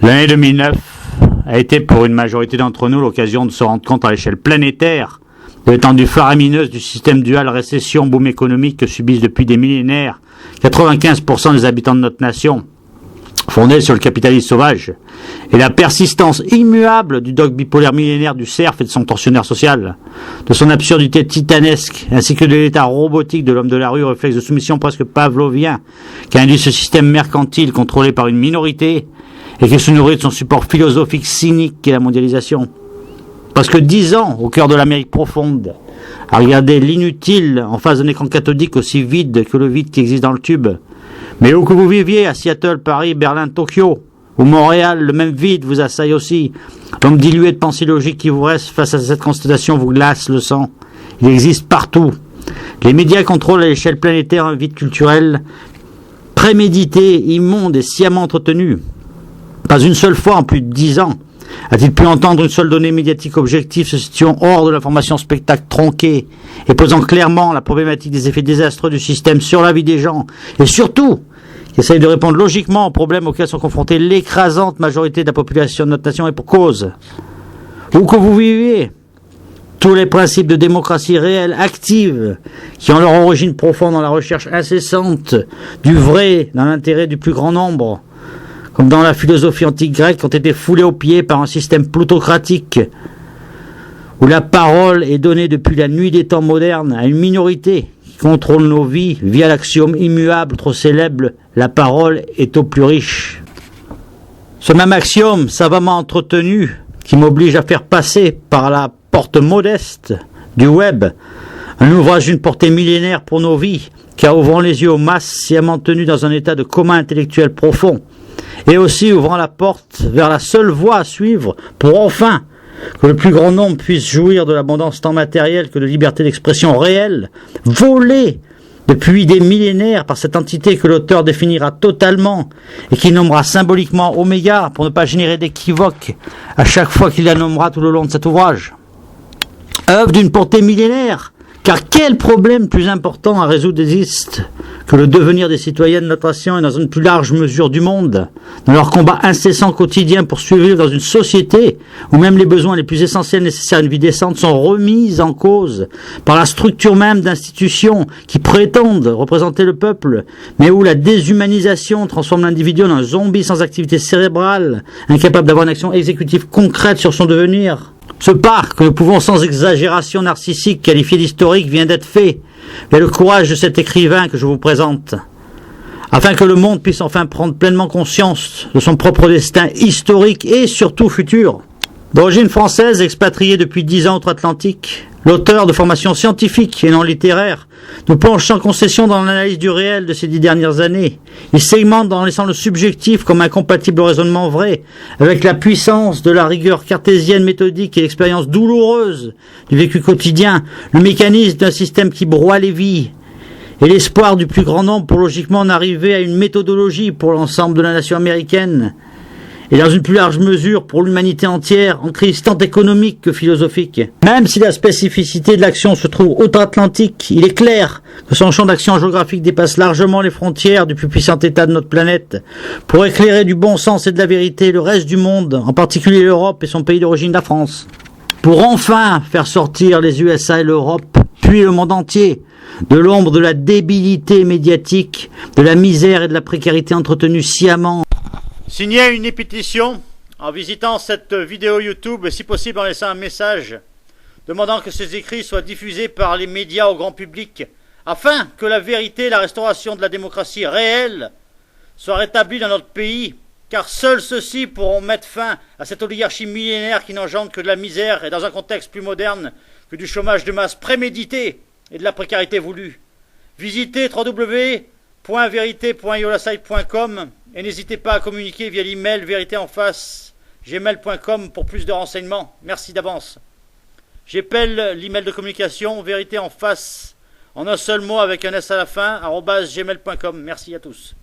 L'année 2009 a été pour une majorité d'entre nous l'occasion de se rendre compte à l'échelle planétaire de l'étendue faramineuse du système dual récession-boom économique que subissent depuis des millénaires 95% des habitants de notre nation, fondé sur le capitalisme sauvage, et la persistance immuable du dogme bipolaire millénaire du cerf et de son tortionnaire social, de son absurdité titanesque, ainsi que de l'état robotique de l'homme de la rue, réflexe de soumission presque pavlovien, qu'a induit ce système mercantile contrôlé par une minorité, et qui se nourrit de son support philosophique cynique qu'est la mondialisation. Parce que 10 ans, au cœur de l'Amérique profonde, à regarder l'inutile en face d'un écran cathodique aussi vide que le vide qui existe dans le tube. Mais où que vous viviez, à Seattle, Paris, Berlin, Tokyo, ou Montréal, le même vide vous assaille aussi. L'homme dilué de pensée logique qui vous reste face à cette constatation vous glace le sang. Il existe partout. Les médias contrôlent à l'échelle planétaire un vide culturel prémédité, immonde et sciemment entretenu. Pas une seule fois en plus de 10 ans a-t-il pu entendre une seule donnée médiatique objective se situant hors de l'information spectacle tronquée et posant clairement la problématique des effets désastreux du système sur la vie des gens, et surtout qui essaye de répondre logiquement aux problèmes auxquels sont confrontés l'écrasante majorité de la population de notre nation, et pour cause. Où que vous viviez, tous les principes de démocratie réelle, active, qui ont leur origine profonde dans la recherche incessante du vrai dans l'intérêt du plus grand nombre, comme dans la philosophie antique grecque, ont été foulés aux pieds par un système plutocratique, où la parole est donnée depuis la nuit des temps modernes à une minorité qui contrôle nos vies via l'axiome immuable trop célèbre, la parole est aux plus riches. Ce même axiome, savamment entretenu, qui m'oblige à faire passer par la porte modeste du web un ouvrage d'une portée millénaire pour nos vies, car ouvrant les yeux aux masses sciemment tenues dans un état de coma intellectuel profond, et aussi ouvrant la porte vers la seule voie à suivre pour enfin que le plus grand nombre puisse jouir de l'abondance tant matérielle que de liberté d'expression réelle, volée depuis des millénaires par cette entité que l'auteur définira totalement et qui nommera symboliquement Oméga pour ne pas générer d'équivoque à chaque fois qu'il la nommera tout le long de cet ouvrage. Œuvre d'une portée millénaire, car quel problème plus important à résoudre existe que le devenir des citoyens de notre nation et dans une plus large mesure du monde, dans leur combat incessant quotidien pour survivre dans une société où même les besoins les plus essentiels nécessaires à une vie décente sont remis en cause par la structure même d'institutions qui prétendent représenter le peuple, mais où la déshumanisation transforme l'individu en un zombie sans activité cérébrale, incapable d'avoir une action exécutive concrète sur son devenir. Ce pas que nous pouvons sans exagération narcissique qualifier d'historique vient d'être fait, mais le courage de cet écrivain que je vous présente, afin que le monde puisse enfin prendre pleinement conscience de son propre destin historique et surtout futur. D'origine française, expatrié depuis 10 ans outre-Atlantique, l'auteur de formation scientifique et non littéraire nous plonge sans concession dans l'analyse du réel de ces 10 dernières années. Il segmente en laissant le subjectif comme incompatible au raisonnement vrai, avec la puissance de la rigueur cartésienne méthodique et l'expérience douloureuse du vécu quotidien, le mécanisme d'un système qui broie les vies, et l'espoir du plus grand nombre pour logiquement en arriver à une méthodologie pour l'ensemble de la nation américaine, et dans une plus large mesure pour l'humanité entière, en crise tant économique que philosophique. Même si la spécificité de l'action se trouve outre-Atlantique, il est clair que son champ d'action géographique dépasse largement les frontières du plus puissant État de notre planète, pour éclairer du bon sens et de la vérité le reste du monde, en particulier l'Europe et son pays d'origine, la France, pour enfin faire sortir les USA et l'Europe, puis le monde entier, de l'ombre de la débilité médiatique, de la misère et de la précarité entretenue sciemment. Signez une pétition en visitant cette vidéo YouTube et si possible en laissant un message demandant que ces écrits soient diffusés par les médias au grand public afin que la vérité et la restauration de la démocratie réelle soient rétablies dans notre pays, car seuls ceux-ci pourront mettre fin à cette oligarchie millénaire qui n'engendre que de la misère et dans un contexte plus moderne que du chômage de masse prémédité et de la précarité voulue. Visitez www.verite.yolasite.com et n'hésitez pas à communiquer via l'email véritéenface@gmail.com pour plus de renseignements. Merci d'avance. J'appelle l'email de communication véritéenface en un seul mot avec un S à la fin @gmail.com. Merci à tous.